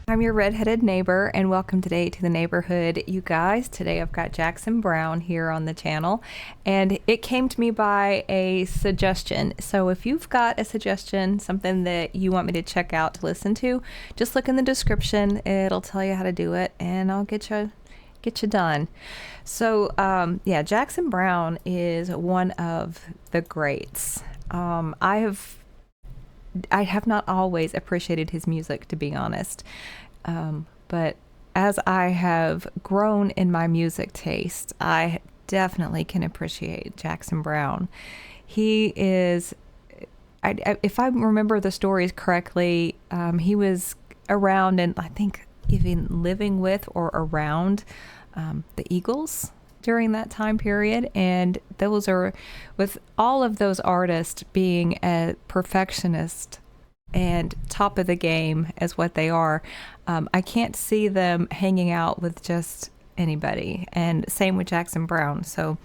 I'm your redheaded neighbor, and welcome today to the neighborhood. You guys, today I've got Jackson Browne here on the channel, and it came to me by a suggestion. So if you've got a suggestion, something that you want me to check out to listen to, just look in the description. It'll tell you how to do it, and I'll get you done. So yeah, Jackson Browne is one of the greats. I have not always appreciated his music, to be honest. But as I have grown in my music taste, I definitely can appreciate Jackson Browne. He is, if I remember the stories correctly, he was around and I think even living with or around the Eagles during that time period. And those are, with all of those artists being a perfectionist and top of the game as what they are, I can't see them hanging out with just anybody. And same with Jackson Browne. So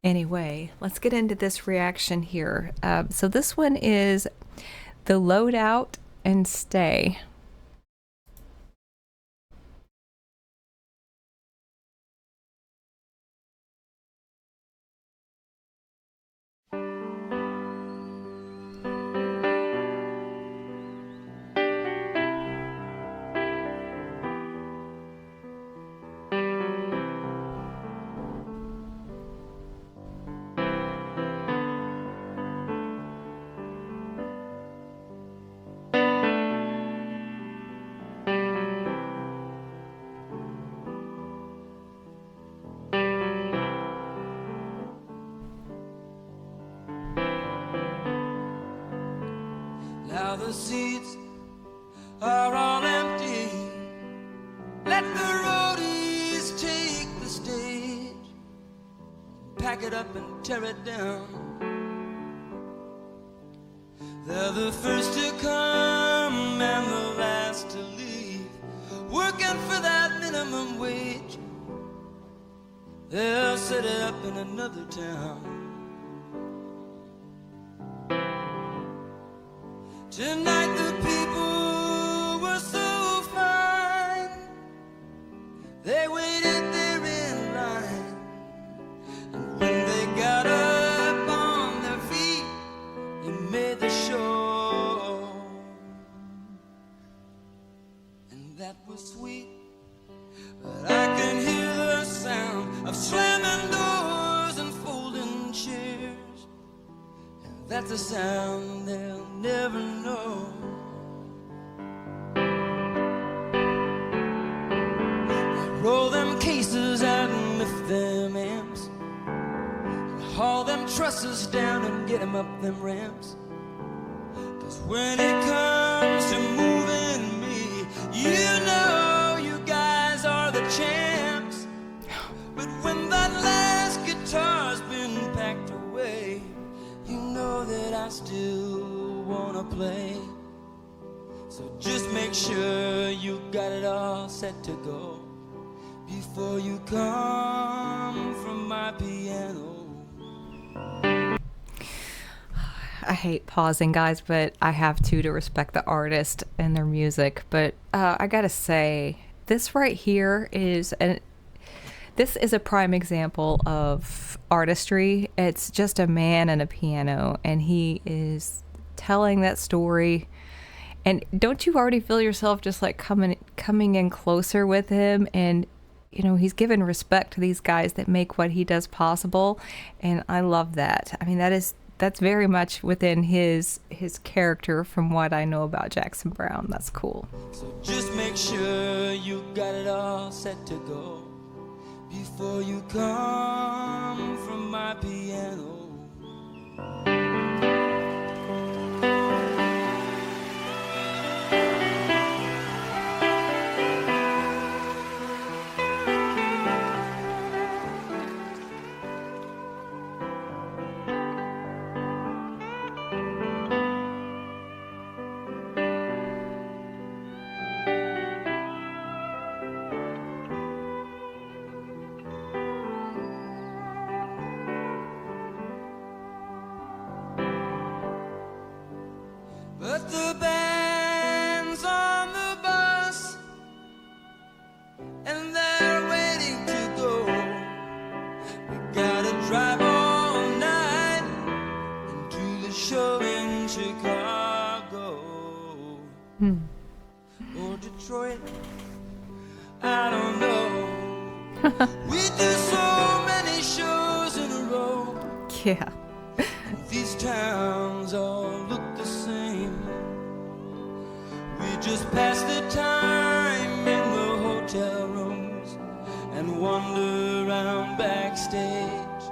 anyway, let's get into this reaction here. So this one is the Loadout and Stay. Now the seats are all empty. Let the roadies take the stage, pack it up and tear it down. They're the first to come and the last to leave, working for that minimum wage. They'll set it up in another town. Tonight the people were so fine, they waited there in line, and when they got up on their feet, they made the show. And that was sweet, but I can hear the sound of slamming doors and folding chairs, and that's a sound they'll never know. Roll them cases out and lift them amps, haul them trusses down and get them up them ramps. 'Cause when it comes to moving me, you know you guys are the champs. But when that last guitar's been packed away, you know that I still wanna play. So just make sure you got it all set to go before you come from my piano. I hate pausing, guys, but I have to respect the artist and their music. But I gotta say, this right here is this is a prime example of artistry. It's just a man and a piano, and he is telling that story. And don't you already feel yourself just like coming in closer with him? And you know, he's given respect to these guys that make what he does possible, and I love that. I mean, that's very much within his character from what I know about Jackson Browne. That's cool. So just make sure you got it all set to go before you come from my piano. But the band's Yeah. These towns all look the same. We just pass the time in the hotel rooms and wander around backstage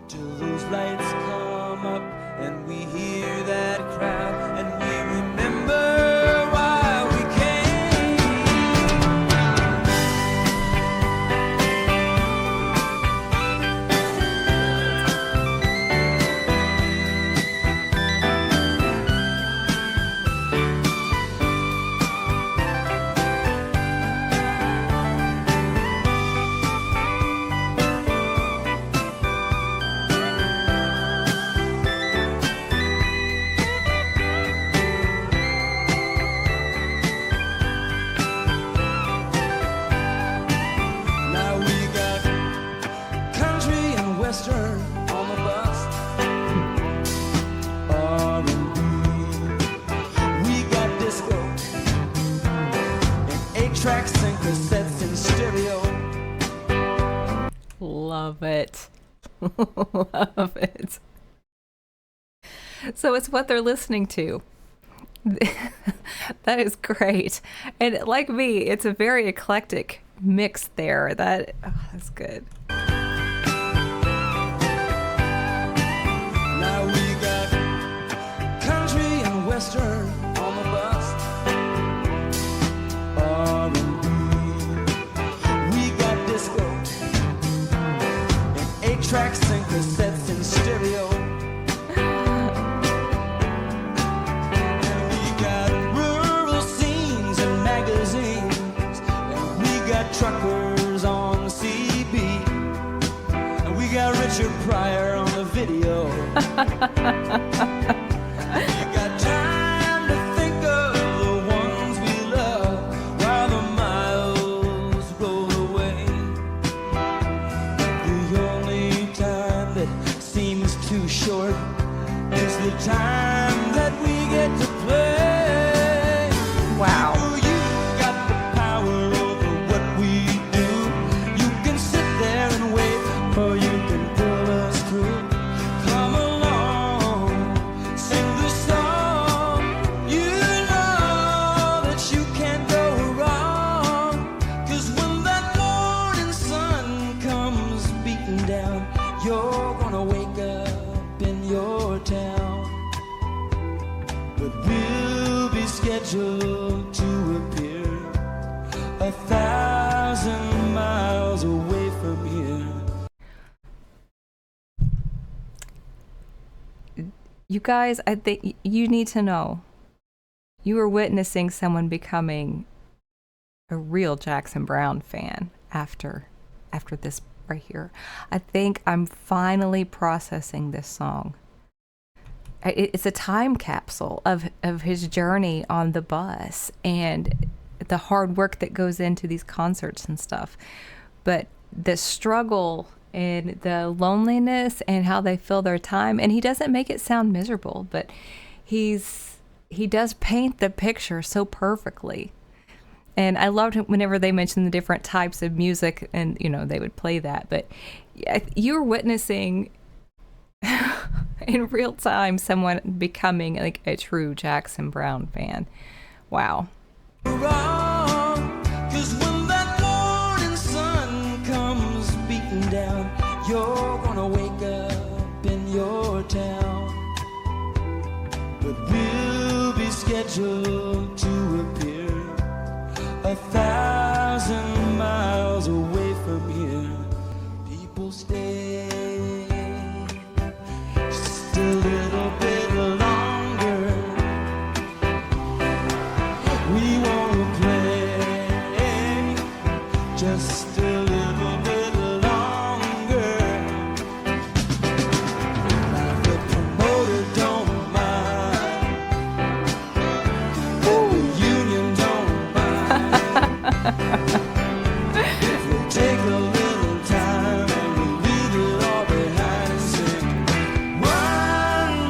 till those lights come up and we hear that crowd and we remember why we Western on the bus, R&B. We got disco and 8-tracks and cassettes in stereo. Love it. Love it. So it's what they're listening to. That is great. And like me, it's a very eclectic mix there. That's good. Now we got country and western on the bus, R&B. We got disco and 8-tracks and cassettes in stereo. And we got rural scenes and magazines, and we got truckers on CB, and we got Richard Pryor on the video. You got time to think of the ones we love while the miles roll away. The only time that seems too short is the time that we get to play. Wow. You got the power over what we do. You can sit there and wait, or you can pull us through. Come along, sing the song. You know that you can't go wrong. 'Cause when that morning sun comes beating down, you're gonna wake up in your town. But we'll be scheduled to appear 1,000 miles away from here. You guys, I think you need to know. You are witnessing someone becoming a real Jackson Browne fan after this right here. I think I'm finally processing this song. It's a time capsule of his journey on the bus and the hard work that goes into these concerts and stuff. But the struggle and the loneliness and how they fill their time, and he doesn't make it sound miserable, but he does paint the picture so perfectly. And I loved whenever they mentioned the different types of music, and they would play that. But you're witnessing in real time someone becoming like a true Jackson Browne fan. Wow. Wrong, 'cause when that morning sun comes beating down, you're gonna wake up in your town. But we'll be scheduled to appear 1,000 miles away from here. People stay just a little bit longer. We won't play just a little bit longer. Now the promoter don't mind, the union don't mind. If we take a little time and we leave it all behind and sing one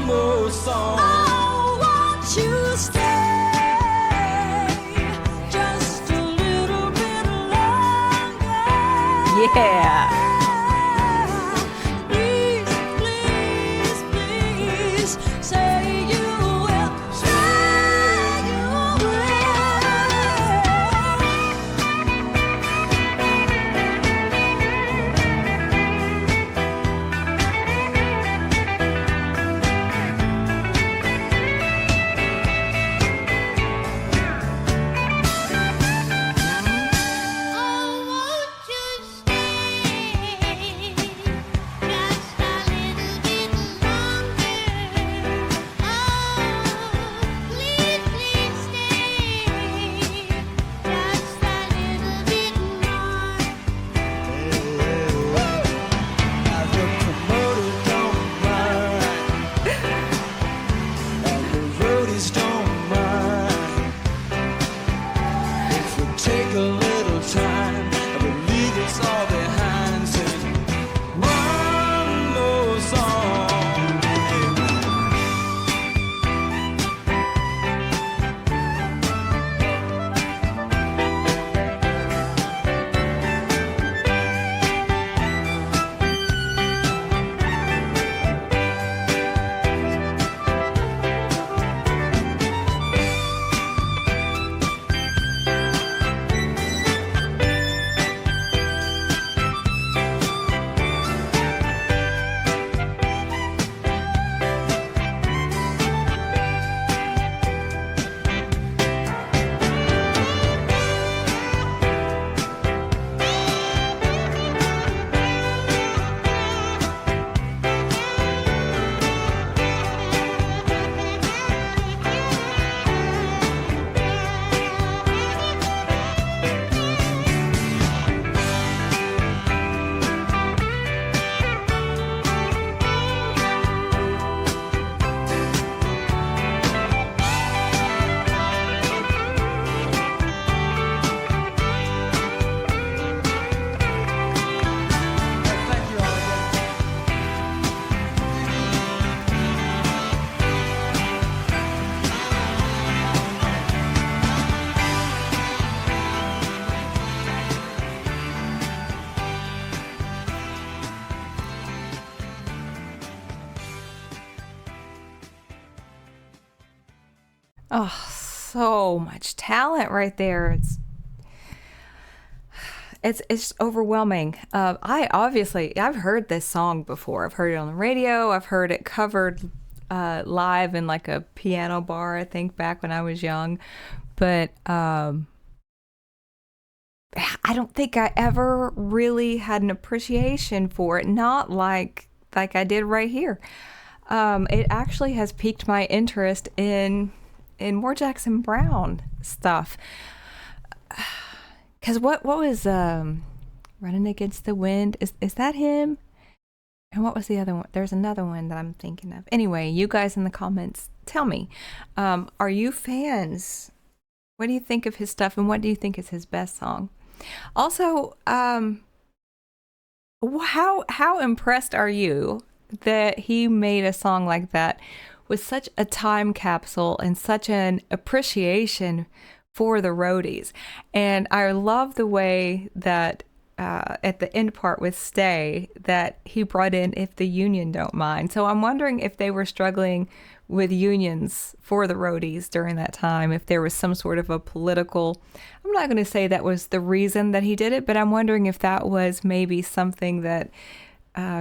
Oh, so much talent right there. It's overwhelming. I've heard this song before. I've heard it on the radio. I've heard it covered live in like a piano bar, I think, back when I was young. But I don't think I ever really had an appreciation for it. Not like I did right here. It actually has piqued my interest in more Jackson Browne stuff. Because what was Running Against the Wind? Is that him? And what was the other one? There's another one that I'm thinking of. Anyway, you guys in the comments, tell me, are you fans? What do you think of his stuff, and what do you think is his best song? Also, how impressed are you that he made a song like that with such a time capsule and such an appreciation for the roadies? And I love the way that at the end part with Stay, that he brought in If the Union Don't Mind. So I'm wondering if they were struggling with unions for the roadies during that time, if there was some sort of a political, I'm not going to say that was the reason that he did it, but I'm wondering if that was maybe something that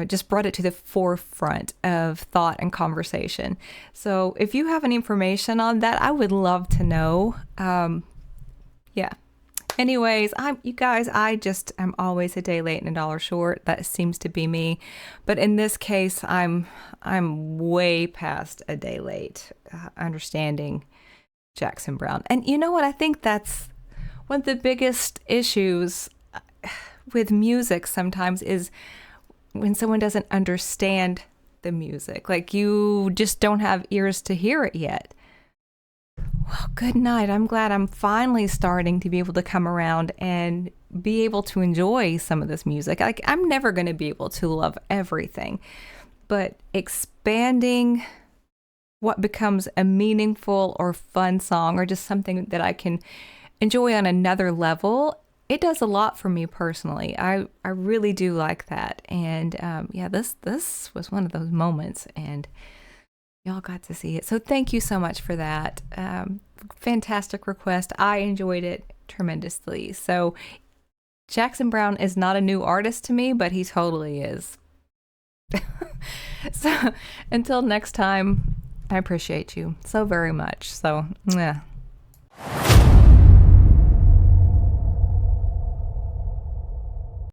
just brought it to the forefront of thought and conversation. So if you have any information on that, I would love to know. Yeah. Anyways, I'm always a day late and a dollar short. That seems to be me. But in this case, I'm way past a day late, understanding Jackson Browne. And you know what? I think that's one of the biggest issues with music sometimes is when someone doesn't understand the music. Like, you just don't have ears to hear it yet. Well, good night. I'm glad I'm finally starting to be able to come around and be able to enjoy some of this music. Like, I'm never going to be able to love everything, but expanding what becomes a meaningful or fun song, or just something that I can enjoy on another level, it does a lot for me personally. I really do like that. And yeah, this was one of those moments, and y'all got to see it. So thank you so much for that. Fantastic request. I enjoyed it tremendously. So Jackson Browne is not a new artist to me, but he totally is. So until next time, I appreciate you so very much. So, yeah.